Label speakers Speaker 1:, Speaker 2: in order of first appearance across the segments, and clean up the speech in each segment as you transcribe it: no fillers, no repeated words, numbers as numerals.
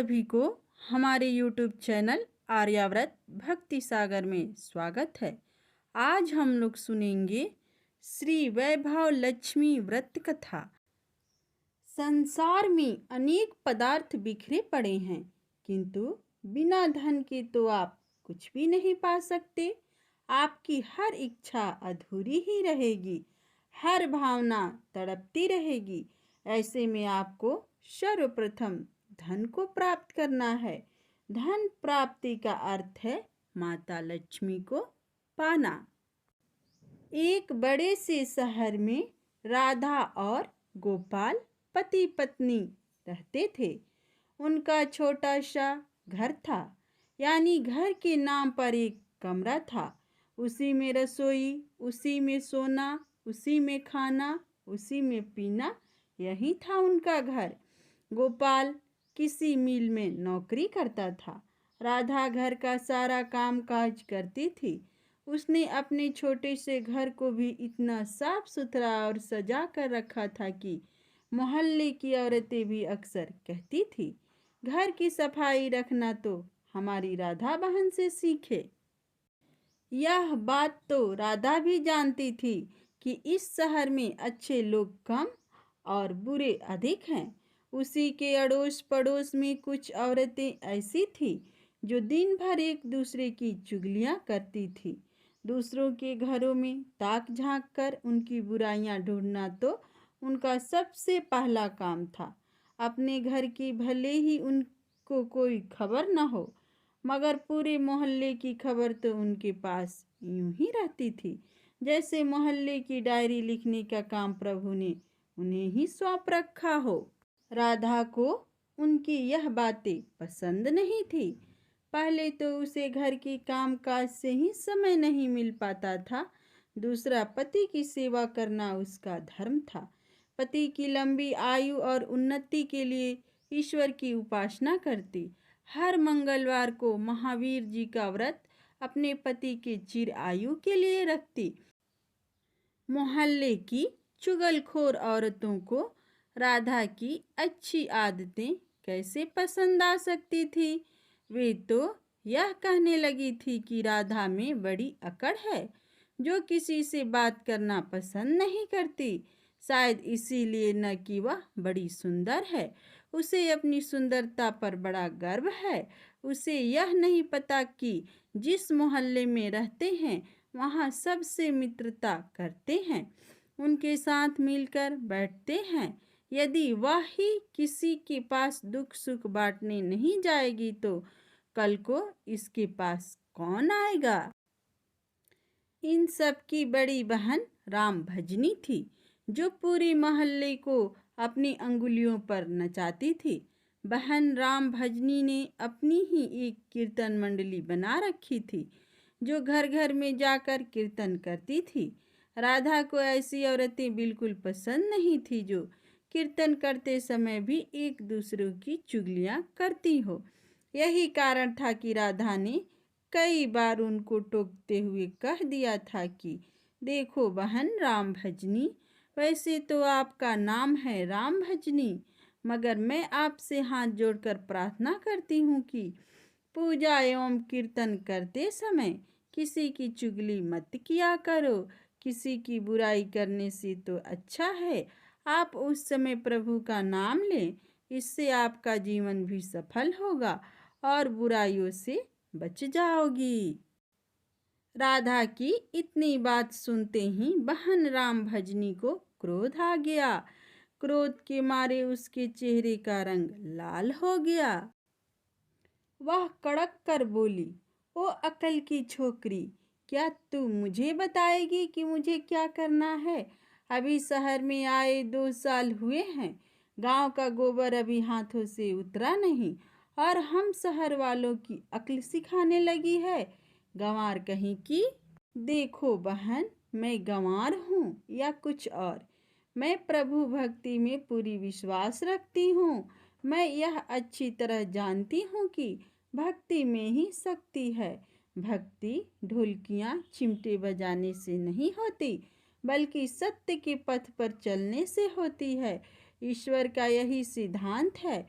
Speaker 1: सभी को हमारे YouTube चैनल आर्याव्रत भक्ति सागर में स्वागत है। आज हम लोग सुनेंगे श्री वैभव लक्ष्मी व्रत कथा। संसार में अनेक पदार्थ बिखरे पड़े हैं, किंतु बिना धन के तो आप कुछ भी नहीं पा सकते। आपकी हर इच्छा अधूरी ही रहेगी, हर भावना तड़पती रहेगी। ऐसे में आपको सर्वप्रथम धन को प्राप्त करना है। धन प्राप्ति का अर्थ है माता लक्ष्मी को पाना। एक बड़े से शहर में राधा और गोपाल पति पत्नी रहते थे। उनका छोटा सा घर था, यानी घर के नाम पर एक कमरा था। उसी में रसोई, उसी में सोना, उसी में खाना, उसी में पीना, यही था उनका घर। गोपाल किसी मिल में नौकरी करता था। राधा घर का सारा काम काज करती थी। उसने अपने छोटे से घर को भी इतना साफ सुथरा और सजा कर रखा था कि मोहल्ले की औरतें भी अक्सर कहती थी, घर की सफाई रखना तो हमारी राधा बहन से सीखे। यह बात तो राधा भी जानती थी कि इस शहर में अच्छे लोग कम और बुरे अधिक हैं। उसी के अड़ोस पड़ोस में कुछ औरतें ऐसी थीं जो दिन भर एक दूसरे की चुगलियां करती थी। दूसरों के घरों में ताक झांक कर उनकी बुराइयां ढूंढना तो उनका सबसे पहला काम था। अपने घर की भले ही उनको कोई खबर न हो, मगर पूरे मोहल्ले की खबर तो उनके पास यूं ही रहती थी, जैसे मोहल्ले की डायरी लिखने का काम प्रभु ने उन्हें ही सौंप रखा हो। राधा को उनकी यह बातें पसंद नहीं थी। पहले तो उसे घर के काम काज से ही समय नहीं मिल पाता था। दूसरा, पति की सेवा करना उसका धर्म था। पति की लंबी आयु और उन्नति के लिए ईश्वर की उपासना करती। हर मंगलवार को महावीर जी का व्रत अपने पति के चिर आयु के लिए रखती। मोहल्ले की चुगलखोर औरतों को राधा की अच्छी आदतें कैसे पसंद आ सकती थी। वे तो यह कहने लगी थी कि राधा में बड़ी अकड़ है, जो किसी से बात करना पसंद नहीं करती। शायद इसीलिए न कि वह बड़ी सुंदर है, उसे अपनी सुंदरता पर बड़ा गर्व है। उसे यह नहीं पता कि जिस मोहल्ले में रहते हैं वहाँ सबसे मित्रता करते हैं, उनके साथ मिलकर बैठते हैं। यदि वह ही किसी के पास दुख सुख बांटने नहीं जाएगी तो कल को इसके पास कौन आएगा। इन सब की बड़ी बहन राम भजनी थी, जो पूरे मोहल्ले को अपनी अंगुलियों पर नचाती थी। बहन राम भजनी ने अपनी ही एक कीर्तन मंडली बना रखी थी, जो घर घर में जाकर कीर्तन करती थी। राधा को ऐसी औरतें बिल्कुल पसंद नहीं थी जो कीर्तन करते समय भी एक दूसरे की चुगलियां करती हो। यही कारण था कि राधा ने कई बार उनको टोकते हुए कह दिया था कि देखो बहन राम भजनी, वैसे तो आपका नाम है राम भजनी, मगर मैं आपसे हाथ जोड़कर प्रार्थना करती हूँ कि पूजा एवं कीर्तन करते समय किसी की चुगली मत किया करो। किसी की बुराई करने से तो अच्छा है आप उस समय प्रभु का नाम लें। इससे आपका जीवन भी सफल होगा और बुराइयों से बच जाओगी। राधा की इतनी बात सुनते ही बहन राम भजनी को क्रोध आ गया। क्रोध के मारे उसके चेहरे का रंग लाल हो गया। वह कड़क कर बोली, ओ अकल की छोकरी, क्या तू मुझे बताएगी कि मुझे क्या करना है। अभी शहर में आए 2 साल हुए हैं, गांव का गोबर अभी हाथों से उतरा नहीं और हम शहर वालों की अक्ल सिखाने लगी है। गंवार कहीं की। देखो बहन, मैं गंवार हूँ या कुछ और, मैं प्रभु भक्ति में पूरी विश्वास रखती हूँ। मैं यह अच्छी तरह जानती हूँ कि भक्ति में ही शक्ति है। भक्ति ढोलकियाँ चिमटे बजाने से नहीं होती, बल्कि सत्य के पथ पर चलने से होती है। ईश्वर का यही सिद्धांत है।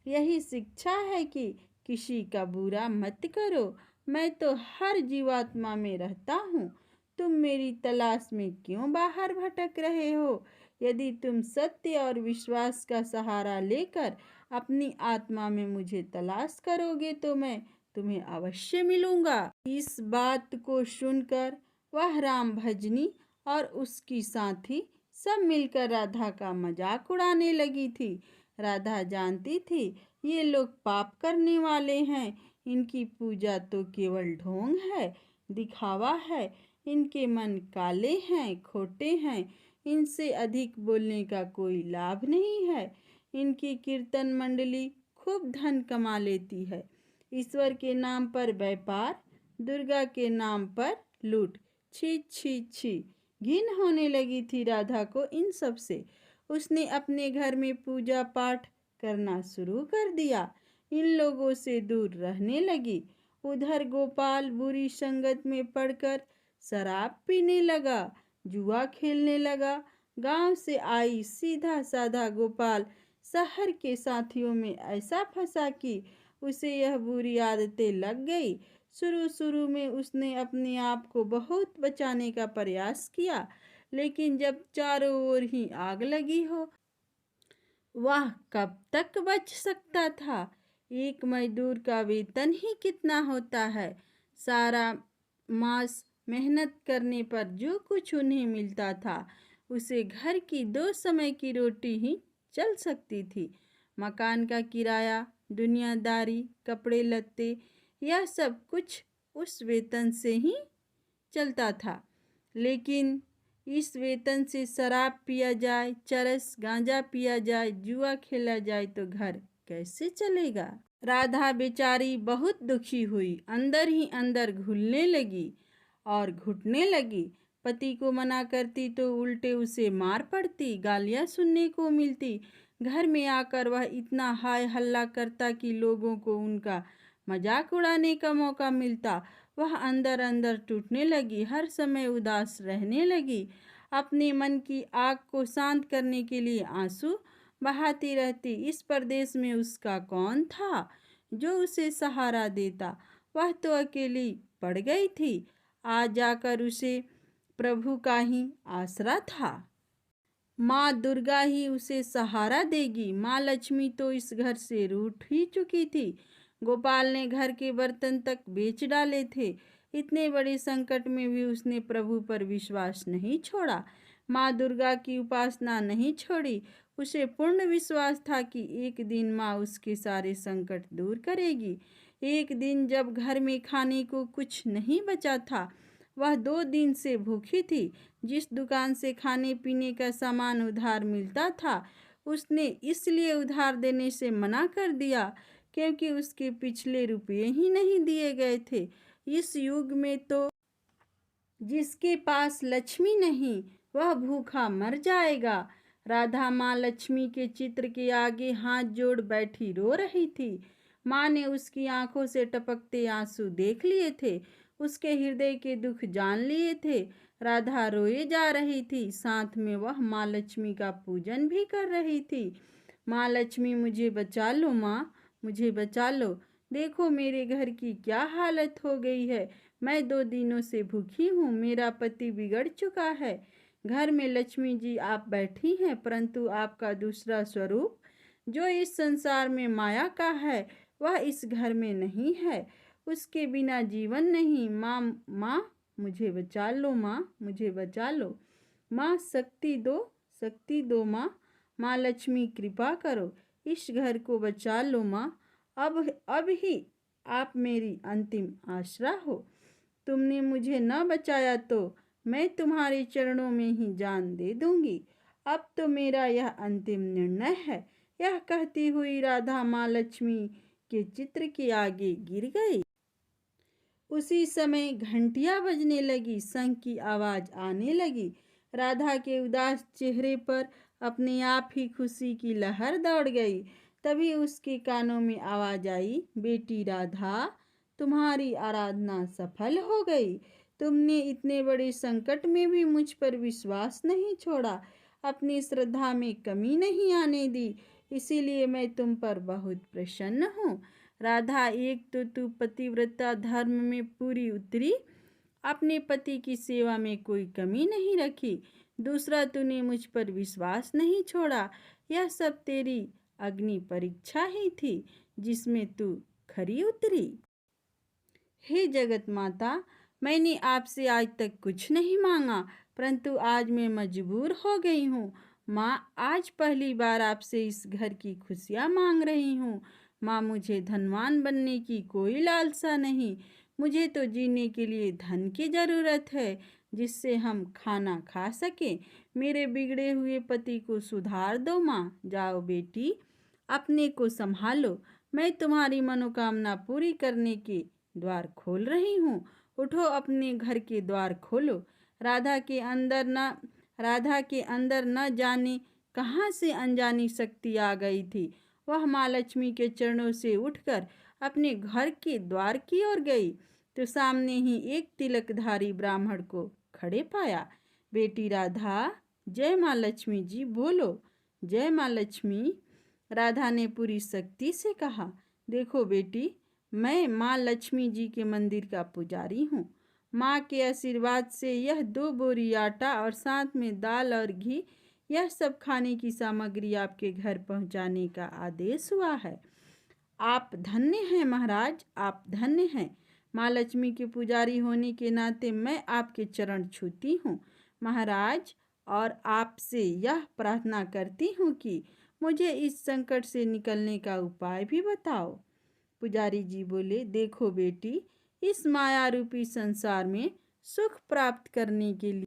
Speaker 1: यही शिक्षा है कि किसी का बुरा मत करो। मैं तो हर जीवात्मा में रहता हूँ। तुम मेरी तलाश में क्यों बाहर भटक रहे हो? यदि तुम सत्य और विश्वास का सहारा लेकर अपनी आत्मा में मुझे तलाश करोगे तो मैं तुम्हें अवश्य मिलूंगा। इस बात को सुनकर वह राम भजनी और उसकी साथी सब मिलकर राधा का मजाक उड़ाने लगी थी। राधा जानती थी ये लोग पाप करने वाले हैं। इनकी पूजा तो केवल ढोंग है, दिखावा है। इनके मन काले हैं, खोटे हैं। इनसे अधिक बोलने का कोई लाभ नहीं है। इनकी कीर्तन मंडली खूब धन कमा लेती है। ईश्वर के नाम पर व्यापार, दुर्गा के नाम पर लूट। छी छी छी, घिन होने लगी थी राधा को इन सब से। उसने अपने घर में पूजा पाठ करना शुरू कर दिया। इन लोगों से दूर रहने लगी। उधर गोपाल बुरी संगत में पड़कर शराब पीने लगा, जुआ खेलने लगा। गांव से आई सीधा साधा गोपाल शहर के साथियों में ऐसा फंसा कि उसे यह बुरी आदतें लग गई। शुरू शुरू में उसने अपने आप को बहुत बचाने का प्रयास किया, लेकिन जब चारों ओर ही आग लगी हो, वह कब तक बच सकता था? एक मजदूर का वेतन ही कितना होता है? सारा मास मेहनत करने पर जो कुछ उन्हें मिलता था उसे घर की 2 समय की रोटी ही चल सकती थी। मकान का किराया, दुनियादारी, कपड़े लत्ते, यह सब कुछ उस वेतन से ही चलता था। लेकिन इस वेतन से शराब पिया जाए, चरस गांजा पिया जाए, जुआ खेला जाए तो घर कैसे चलेगा? राधा बेचारी बहुत दुखी हुई, अंदर ही अंदर घुलने लगी और घुटने लगी। पति को मना करती तो उल्टे उसे मार पड़ती, गालियां सुनने को मिलती। घर में आकर वह इतना हाय हल्ला करता कि लोगों को उनका मजाक उड़ाने का मौका मिलता। वह अंदर अंदर टूटने लगी, हर समय उदास रहने लगी। अपने मन की आग को शांत करने के लिए आंसू बहाती रहती। इस परदेश में उसका कौन था जो उसे सहारा देता? वह तो अकेली पड़ गई थी। आज जाकर उसे प्रभु का ही आसरा था। माँ दुर्गा ही उसे सहारा देगी। माँ लक्ष्मी तो इस घर से रूठ ही चुकी थी। गोपाल ने घर के बर्तन तक बेच डाले थे। इतने बड़े संकट में भी उसने प्रभु पर विश्वास नहीं छोड़ा, माँ दुर्गा की उपासना नहीं छोड़ी। उसे पूर्ण विश्वास था कि एक दिन माँ उसके सारे संकट दूर करेगी। एक दिन जब घर में खाने को कुछ नहीं बचा था, वह 2 दिन से भूखी थी। जिस दुकान से खाने पीने का सामान उधार मिलता था, उसने इसलिए उधार देने से मना कर दिया क्योंकि उसके पिछले रुपये ही नहीं दिए गए थे। इस युग में तो जिसके पास लक्ष्मी नहीं वह भूखा मर जाएगा। राधा माँ लक्ष्मी के चित्र के आगे हाथ जोड़ बैठी रो रही थी। माँ ने उसकी आंखों से टपकते आंसू देख लिए थे, उसके हृदय के दुख जान लिए थे। राधा रोए जा रही थी, साथ में वह माँ लक्ष्मी का पूजन भी कर रही थी। माँ लक्ष्मी मुझे बचा लो, माँ मुझे बचा लो। देखो मेरे घर की क्या हालत हो गई है। मैं 2 दिनों से भूखी हूँ, मेरा पति बिगड़ चुका है। घर में लक्ष्मी जी आप बैठी हैं, परंतु आपका दूसरा स्वरूप जो इस संसार में माया का है वह इस घर में नहीं है। उसके बिना जीवन नहीं। माँ माँ मुझे बचा लो, माँ मुझे बचा लो। माँ शक्ति दो माँ। माँ लक्ष्मी कृपा करो, इस घर को बचा लो माँ। अब ही आप मेरी अंतिम आसरा हो। तुमने मुझे न बचाया तो मैं तुम्हारे चरणों में ही जान दे दूंगी। अब तो मेरा यह अंतिम निर्णय है। यह कहती हुई राधा माँ लक्ष्मी के चित्र के आगे गिर गई। उसी समय घंटियां बजने लगी, शंख की आवाज आने लगी। राधा के उदास चेहरे पर अपने आप ही खुशी की लहर दौड़ गई। तभी उसके कानों में आवाज आई, बेटी राधा, तुम्हारी आराधना सफल हो गई। तुमने इतने बड़े संकट में भी मुझ पर विश्वास नहीं छोड़ा, अपनी श्रद्धा में कमी नहीं आने दी। इसीलिए मैं तुम पर बहुत प्रसन्न हूँ। राधा, एक तो तू पतिव्रता धर्म में पूरी उतरी, अपने पति की सेवा में कोई कमी नहीं रखी। दूसरा, तूने मुझ पर विश्वास नहीं छोड़ा। यह सब तेरी अग्नि परीक्षा ही थी जिसमें तू खरी उतरी। हे जगत माता, मैंने आपसे आज तक कुछ नहीं मांगा, परंतु आज मैं मजबूर हो गई हूँ। माँ, आज पहली बार आपसे इस घर की खुशियाँ मांग रही हूँ। माँ, मुझे धनवान बनने की कोई लालसा नहीं। मुझे तो जीने के लिए धन की ज़रूरत है, जिससे हम खाना खा सकें। मेरे बिगड़े हुए पति को सुधार दो माँ। जाओ बेटी, अपने को संभालो। मैं तुम्हारी मनोकामना पूरी करने के द्वार खोल रही हूँ। उठो, अपने घर के द्वार खोलो। राधा के अंदर न जाने कहाँ से अनजानी शक्ति आ गई थी। वह माँ लक्ष्मी के चरणों से उठकर अपने घर के द्वार की ओर गई तो सामने ही एक तिलकधारी ब्राह्मण को खड़े पाया। बेटी राधा, जय माँ लक्ष्मी जी बोलो। जय माँ लक्ष्मी, राधा ने पूरी शक्ति से कहा। देखो बेटी, मैं माँ लक्ष्मी जी के मंदिर का पुजारी हूँ। माँ के आशीर्वाद से यह 2 बोरी आटा और साथ में दाल और घी, यह सब खाने की सामग्री आपके घर पहुँचाने का आदेश हुआ है। आप धन्य हैं महाराज, आप धन्य हैं। माँ लक्ष्मी के पुजारी होने के नाते मैं आपके चरण छूती हूँ महाराज, और आपसे यह प्रार्थना करती हूँ कि मुझे इस संकट से निकलने का उपाय भी बताओ। पुजारी जी बोले, देखो बेटी, इस माया रूपी संसार में सुख प्राप्त करने के लिए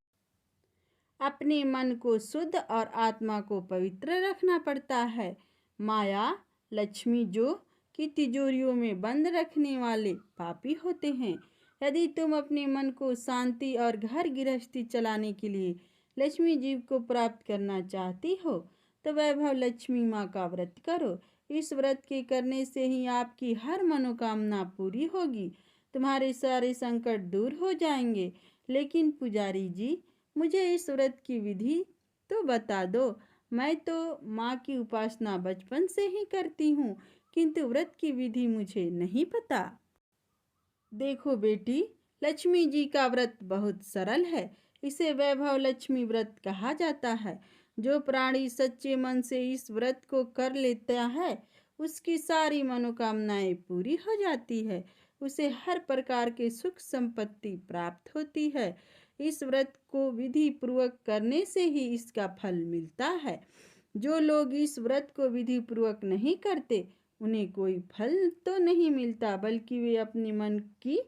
Speaker 1: अपने मन को शुद्ध और आत्मा को पवित्र रखना पड़ता है। माया लक्ष्मी जो कि तिजोरियों में बंद रखने वाले पापी होते हैं। यदि तुम अपने मन को शांति और घर गृहस्थी चलाने के लिए लक्ष्मी जी को प्राप्त करना चाहती हो तो वैभव लक्ष्मी माँ का व्रत करो। इस व्रत के करने से ही आपकी हर मनोकामना पूरी होगी, तुम्हारे सारे संकट दूर हो जाएंगे। लेकिन पुजारी जी, मुझे इस व्रत की विधि तो बता दो। मैं तो माँ की उपासना बचपन से ही करती हूँ, किंतु व्रत की विधि मुझे नहीं पता। देखो बेटी, लक्ष्मी जी का व्रत बहुत सरल है। इसे वैभव लक्ष्मी व्रत कहा जाता है। जो प्राणी सच्चे मन से इस व्रत को कर लेता है, उसकी सारी मनोकामनाएं पूरी हो जाती है। उसे हर प्रकार के सुख संपत्ति प्राप्त होती है। इस व्रत को विधि पूर्वक करने से ही इसका फल मिलता है। जो लोग इस व्रत को विधि पूर्वक नहीं करते, उन्हें कोई फल तो नहीं मिलता, बल्कि वे अपने मन की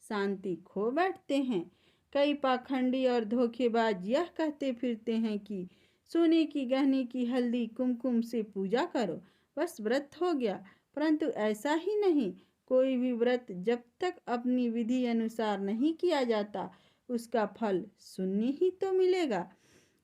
Speaker 1: शांति खो बैठते हैं। कई पाखंडी और धोखेबाज यह कहते फिरते हैं कि सोने की गहने की हल्दी कुमकुम से पूजा करो, बस व्रत हो गया। परंतु ऐसा ही नहीं। कोई भी व्रत जब तक अपनी विधि अनुसार नहीं किया जाता, उसका फल शून्य ही तो मिलेगा।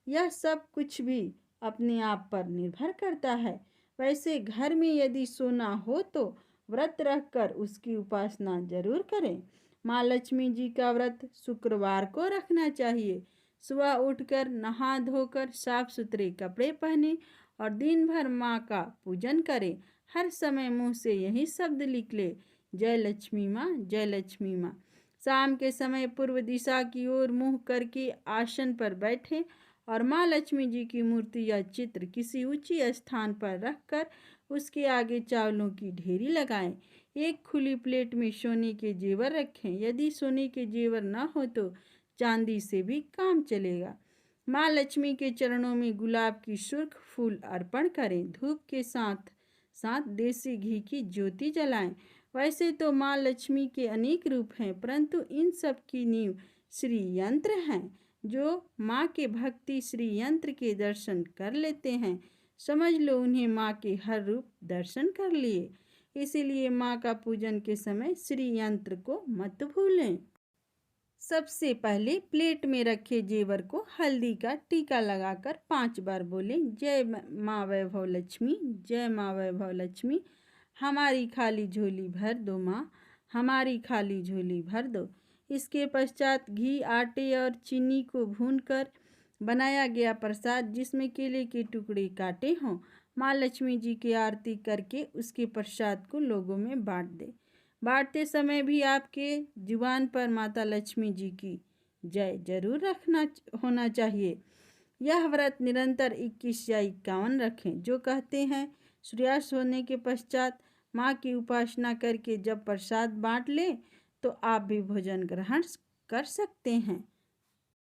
Speaker 1: यह सब कुछ भी अपने आप पर निर्भर करता है। वैसे घर में यदि सोना हो तो व्रत रखकर उसकी उपासना जरूर करें। माँ लक्ष्मी जी का व्रत शुक्रवार को रखना चाहिए। सुबह उठकर नहा धोकर साफ सुथरे कपड़े पहने और दिन भर माँ का पूजन करें। हर समय मुंह से यही शब्द निकले, जय लक्ष्मी माँ, जय लक्ष्मी माँ। शाम के समय पूर्व दिशा की ओर मुंह करके आसन पर बैठे और माँ लक्ष्मी जी की मूर्ति या चित्र किसी ऊंची स्थान पर रखकर उसके आगे चावलों की ढेरी लगाएं। एक खुली प्लेट में सोने के जेवर रखें। यदि सोने के जेवर न हो तो चांदी से भी काम चलेगा। माँ लक्ष्मी के चरणों में गुलाब की सुर्ख फूल अर्पण करें। धूप के साथ साथ देसी घी की ज्योति जलाएं। वैसे तो माँ लक्ष्मी के अनेक रूप हैं, परंतु इन सब की नींव श्री यंत्र हैं। जो माँ के भक्ति श्री यंत्र के दर्शन कर लेते हैं, समझ लो उन्हें माँ के हर रूप दर्शन कर लिए। इसीलिए माँ का पूजन के समय श्री यंत्र को मत भूलें। सबसे पहले प्लेट में रखे जेवर को हल्दी का टीका लगाकर 5 बार बोलें, जय माँ वैभव लक्ष्मी, जय माँ वैभव लक्ष्मी। हमारी खाली झोली भर दो माँ, हमारी खाली झोली भर दो। इसके पश्चात घी, आटे और चीनी को भूनकर बनाया गया प्रसाद, जिसमें केले के टुकड़े काटे हों, माँ लक्ष्मी जी की आरती करके उसके प्रसाद को लोगों में बांट दे। बांटते समय भी आपके जुबान पर माता लक्ष्मी जी की जय जरूर रखना होना चाहिए। यह व्रत निरंतर 21 या 51 रखें। जो कहते हैं सूर्यास्त होने के पश्चात माँ की उपासना करके जब प्रसाद बांट ले तो आप भी भोजन ग्रहण कर सकते हैं।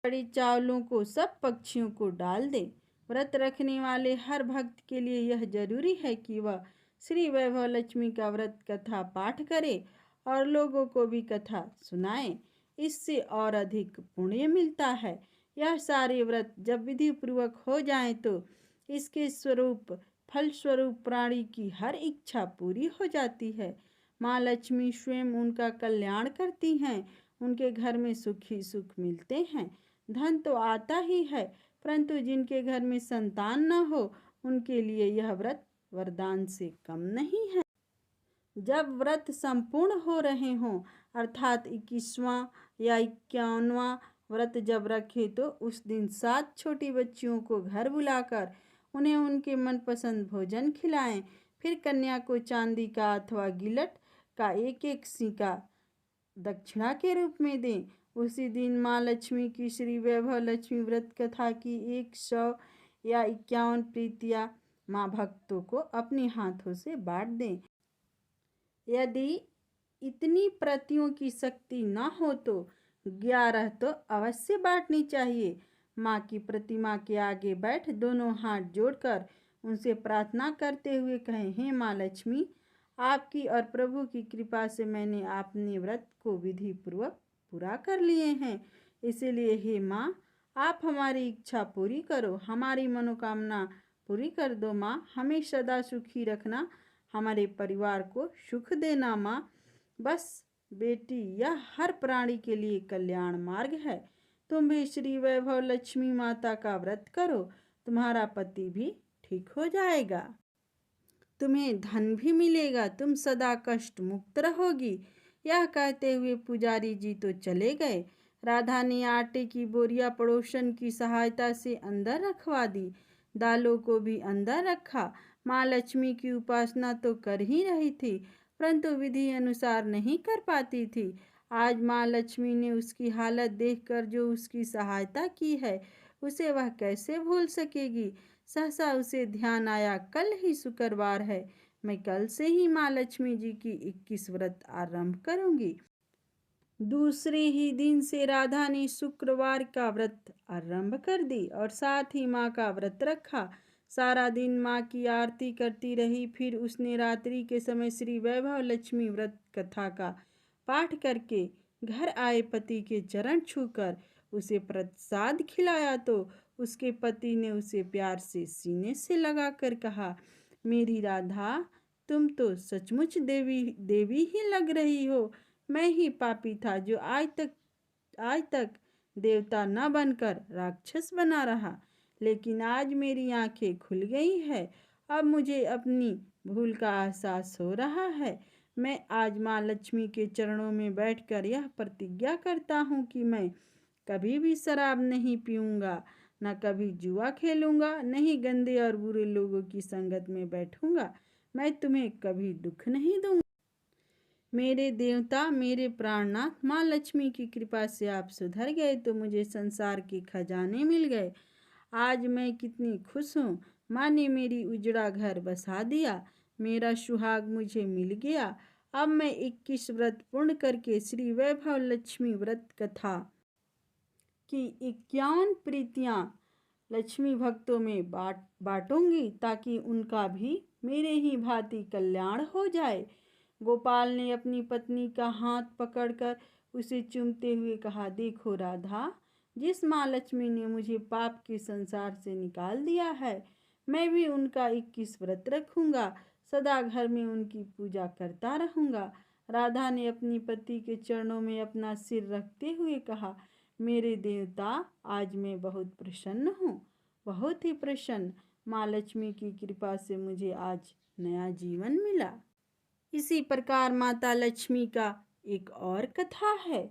Speaker 1: बड़ी चावलों को सब पक्षियों को डाल दे। व्रत रखने वाले हर भक्त के लिए यह जरूरी है कि वह श्री वैभव लक्ष्मी का व्रत कथा पाठ करे और लोगों को भी कथा सुनाए। इससे और अधिक पुण्य मिलता है। यह सारे व्रत जब विधि पूर्वक हो जाएं तो इसके स्वरूप फल स्वरूप प्राणी की हर इच्छा पूरी हो जाती है। माँ लक्ष्मी स्वयं उनका कल्याण करती हैं। उनके घर में सुख ही सुख मिलते हैं। धन तो आता ही है, परंतु जिनके घर में संतान न हो उनके लिए यह व्रत वरदान से कम नहीं है। जब व्रत संपूर्ण हो रहे हों अर्थात 21वां या 51वां व्रत जब रखे तो उस दिन 7 छोटी बच्चियों को घर बुलाकर उन्हें उनके मनपसंद भोजन खिलाएं। फिर कन्या को चांदी का अथवा गिलट का एक एक सिक्का दक्षिणा के रूप में दें। उसी दिन माँ लक्ष्मी की श्री वैभव लक्ष्मी व्रत कथा की 100 या 51 प्रीतियाँ माँ भक्तों को अपने हाथों से बांट दें। यदि इतनी प्रतियों की शक्ति न हो तो 11 तो अवश्य बांटनी चाहिए। माँ की प्रतिमा के आगे बैठ दोनों हाथ जोड़कर उनसे प्रार्थना करते हुए कहें, हे माँ लक्ष्मी, आपकी और प्रभु की कृपा से मैंने अपने व्रत को विधि पूर्वक पूरा कर लिए हैं। इसीलिए हे माँ, आप हमारी इच्छा पूरी करो, हमारी मनोकामना पूरी कर दो। माँ, हमें सदा सुखी रखना, हमारे परिवार को सुख देना। माँ, बस बेटी यह हर प्राणी के लिए कल्याण मार्ग है। तुम भी श्री वैभव लक्ष्मी माता का व्रत करो, तुम्हारा पति भी ठीक हो जाएगा, तुम्हें धन भी मिलेगा, तुम सदा कष्ट मुक्त रहोगी। यह कहते हुए पुजारी जी तो चले गए। राधा ने आटे की बोरियां पड़ोसन की सहायता से अंदर रखवा दी। दालों को भी अंदर रखा। माँ लक्ष्मी की उपासना तो कर ही रही थी, परंतु विधि अनुसार नहीं कर पाती थी। आज माँ लक्ष्मी ने उसकी हालत देखकर जो उसकी सहायता की है उसे वह कैसे भूल सकेगी। सहसा उसे ध्यान आया, कल ही शुक्रवार है, मैं कल से ही माँ लक्ष्मी जी की 21 व्रत आरंभ करूंगी। दूसरे ही दिन से राधा ने शुक्रवार का व्रत आरंभ कर दी और साथ ही माँ का व्रत रखा। सारा दिन माँ की आरती करती रही। फिर उसने रात्रि के समय श्री वैभव लक्ष्मी व्रत कथा का पाठ करके घर आए पति के चरण छूकर उसे प्रसाद खिलाया तो उसके पति ने उसे प्यार से सीने से लगाकर कहा, मेरी राधा, तुम तो सचमुच देवी देवी ही लग रही हो। मैं ही पापी था जो आज तक देवता न बनकर राक्षस बना रहा, लेकिन आज मेरी आंखें खुल गई है। अब मुझे अपनी भूल का एहसास हो रहा है। मैं आज माँ लक्ष्मी के चरणों में बैठकर यह प्रतिज्ञा करता हूँ कि मैं कभी भी शराब नहीं पीऊँगा, न कभी जुआ खेलूँगा, नहीं गंदे और बुरे लोगों की संगत में बैठूँगा। मैं तुम्हें कभी दुख नहीं दूँगा। मेरे देवता, मेरे प्राणनाथ, माँ लक्ष्मी की कृपा से आप सुधर गए तो मुझे संसार के खजाने मिल गए। आज मैं कितनी खुश हूँ। माँ ने मेरी उजड़ा घर बसा दिया, मेरा सुहाग मुझे मिल गया। अब मैं 21 व्रत पूर्ण करके श्री वैभव लक्ष्मी व्रत कथा की 51 प्रीतियाँ लक्ष्मी भक्तों में बांटूंगी ताकि उनका भी मेरे ही भांति कल्याण हो जाए। गोपाल ने अपनी पत्नी का हाथ पकड़कर उसे चूमते हुए कहा, देखो राधा, जिस माँ लक्ष्मी ने मुझे पाप के संसार से निकाल दिया है, मैं भी उनका 21 व्रत रखूंगा, सदा घर में उनकी पूजा करता रहूंगा। राधा ने अपनी पति के चरणों में अपना सिर रखते हुए कहा, मेरे देवता, आज मैं बहुत प्रसन्न हूँ, बहुत ही प्रसन्न। माँ लक्ष्मी की कृपा से मुझे आज नया जीवन मिला। इसी प्रकार माता लक्ष्मी का एक और कथा है।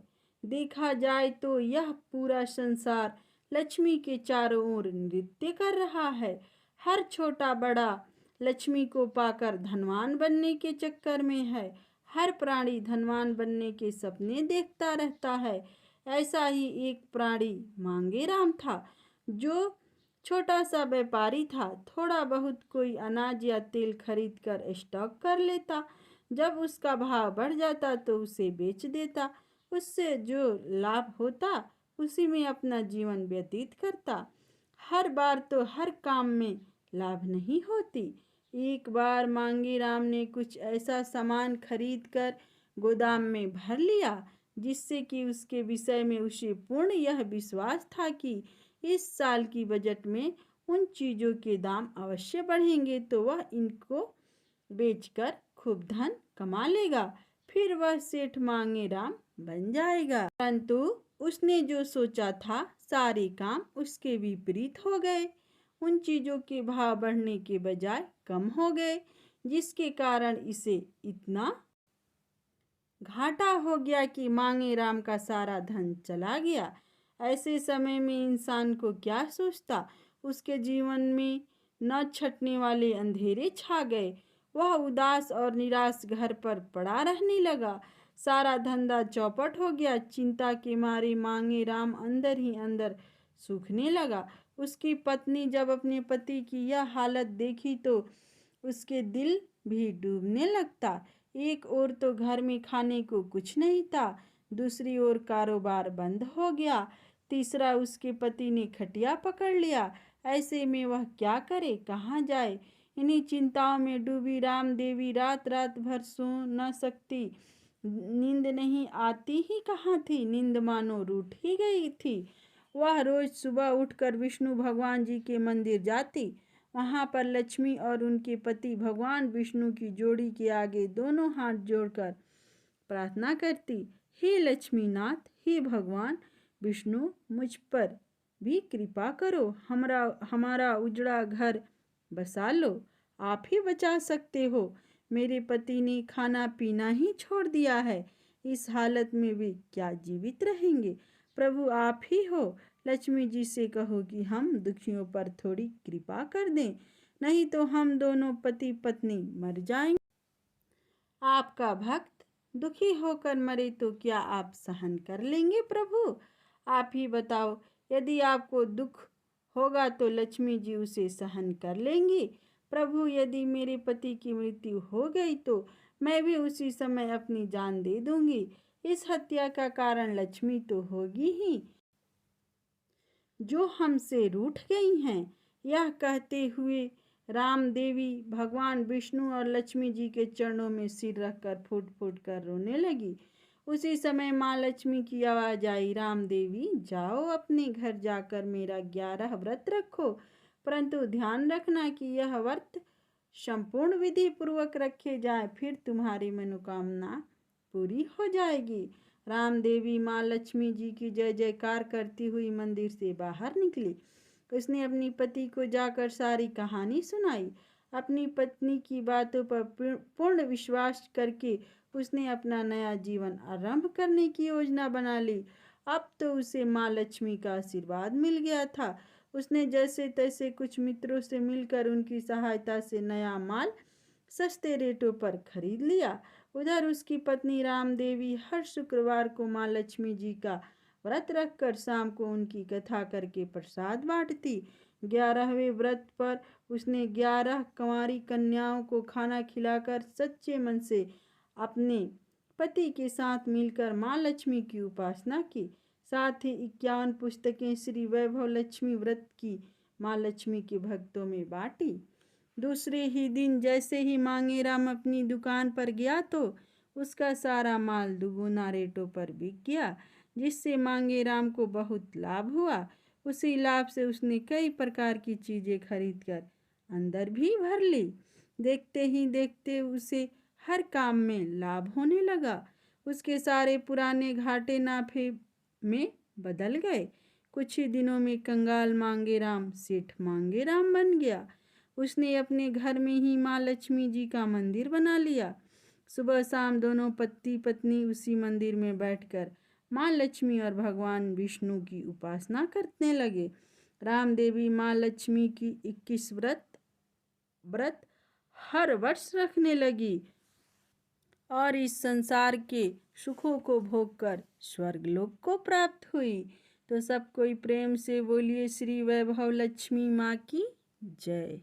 Speaker 1: देखा जाए तो यह पूरा संसार लक्ष्मी के चारों ओर नृत्य कर रहा है। हर छोटा बड़ा लक्ष्मी को पाकर धनवान बनने के चक्कर में है। हर प्राणी धनवान बनने के सपने देखता रहता है। ऐसा ही एक प्राणी मांगेराम था, जो छोटा सा व्यापारी था। थोड़ा बहुत कोई अनाज या तेल खरीद कर स्टॉक कर लेता। जब उसका भाव बढ़ जाता तो उसे बेच देता। उससे जो लाभ होता उसी में अपना जीवन व्यतीत करता। हर बार तो हर काम में लाभ नहीं होती। एक बार मांगेराम ने कुछ ऐसा सामान खरीद कर गोदाम में भर लिया, जिससे कि उसके विषय में उसे पूर्ण यह विश्वास था कि इस साल की बजट में उन चीज़ों के दाम अवश्य बढ़ेंगे, तो वह इनको बेचकर खूब धन कमा लेगा। फिर वह सेठ मांगेराम बन जाएगा। परंतु उसने जो सोचा था सारे काम उसके विपरीत हो गए। उन चीज़ों के भाव बढ़ने के बजाय कम हो गए, जिसके कारण इसे इतना घाटा हो गया कि मांगेराम का सारा धन चला गया। ऐसे समय में इंसान को क्या सोचता। उसके जीवन में न छटने वाले अंधेरे छा गए। वह उदास और निराश घर पर पड़ा रहने लगा। सारा धंधा चौपट हो गया। चिंता के मारे मांगेराम अंदर ही अंदर सूखने लगा। उसकी पत्नी जब अपने पति की यह हालत देखी तो उसके दिल भी डूबने लगता। एक ओर तो घर में खाने को कुछ नहीं था, दूसरी ओर कारोबार बंद हो गया, तीसरा उसके पति ने खटिया पकड़ लिया। ऐसे में वह क्या करे, कहाँ जाए। इन्हीं चिंताओं में डूबी राम देवी रात रात भर सो न सकती। नींद नहीं आती ही कहाँ थी, नींद मानो रूठ ही गई थी। वह रोज सुबह उठकर विष्णु भगवान जी के मंदिर जाती। वहां पर लक्ष्मी और उनके पति भगवान विष्णु की जोड़ी के आगे दोनों हाथ जोड़कर प्रार्थना करती, हे लक्ष्मीनाथ, हे भगवान विष्णु, मुझ पर भी कृपा करो। हमारा उजड़ा घर बसा लो। आप ही बचा सकते हो। मेरे पति ने खाना पीना ही छोड़ दिया है। इस हालत में वे क्या जीवित रहेंगे। प्रभु आप ही हो। लक्ष्मी जी से कहो कि हम दुखियों पर थोड़ी कृपा कर दें, नहीं तो हम दोनों पति पत्नी मर जाएंगे। आपका भक्त दुखी होकर मरे तो क्या आप सहन कर लेंगे प्रभु? आप ही बताओ। यदि आपको दुख होगा तो लक्ष्मी जी उसे सहन कर लेंगी। प्रभु, यदि मेरे पति की मृत्यु हो गई तो मैं भी उसी समय अपनी जान दे दूंगी। इस हत्या का कारण लक्ष्मी तो होगी ही, जो हमसे रूठ गई हैं। यह कहते हुए राम देवी भगवान विष्णु और लक्ष्मी जी के चरणों में सिर रखकर फूट फूट कर रोने लगी। उसी समय माँ लक्ष्मी की आवाज आई, राम देवी जाओ, अपने घर जाकर मेरा 11 व्रत रखो, परंतु ध्यान रखना कि यह व्रत संपूर्ण विधि पूर्वक रखे जाए, फिर तुम्हारी मनोकामना पूरी हो जाएगी। राम देवी माँ लक्ष्मी जी की जय जयकार करती हुई मंदिर से बाहर निकली। उसने अपनी पति को जाकर सारी कहानी सुनाई। अपनी पत्नी की बातों पर पूर्ण विश्वास करके उसने अपना नया जीवन आरंभ करने की योजना बना ली। अब तो उसे माँ लक्ष्मी का आशीर्वाद मिल गया था। उसने जैसे तैसे कुछ मित्रों से मिलकर उनकी सहायता से नया माल सस्ते रेटों पर खरीद लिया। उधर उसकी पत्नी राम देवी हर शुक्रवार को माँ लक्ष्मी जी का व्रत रखकर शाम को उनकी कथा करके प्रसाद बांटती। 11वें व्रत पर उसने 11 कंवारी कन्याओं को खाना खिलाकर सच्चे मन से अपने पति के साथ मिलकर माँ लक्ष्मी की उपासना की। साथ ही 51 पुस्तकें श्री वैभव लक्ष्मी व्रत की माँ लक्ष्मी के भक्तों में बांटी। दूसरे ही दिन जैसे ही मांगेराम अपनी दुकान पर गया तो उसका सारा माल दुगुना रेटों पर बिक गया, जिससे मांगेराम को बहुत लाभ हुआ। उसी लाभ से उसने कई प्रकार की चीज़ें खरीदकर अंदर भी भर ली। देखते ही देखते उसे हर काम में लाभ होने लगा। उसके सारे पुराने घाटे नाफे में बदल गए। कुछ ही दिनों में कंगाल मांगेराम सेठ मांगेराम बन गया। उसने अपने घर में ही माँ लक्ष्मी जी का मंदिर बना लिया। सुबह शाम दोनों पति पत्नी उसी मंदिर में बैठकर माँ लक्ष्मी और भगवान विष्णु की उपासना करने लगे। राम देवी माँ लक्ष्मी की 21 व्रत हर वर्ष रखने लगी और इस संसार के सुखों को भोगकर स्वर्गलोक को प्राप्त हुई। तो सब कोई प्रेम से बोलिए श्री वैभव लक्ष्मी माँ की जय।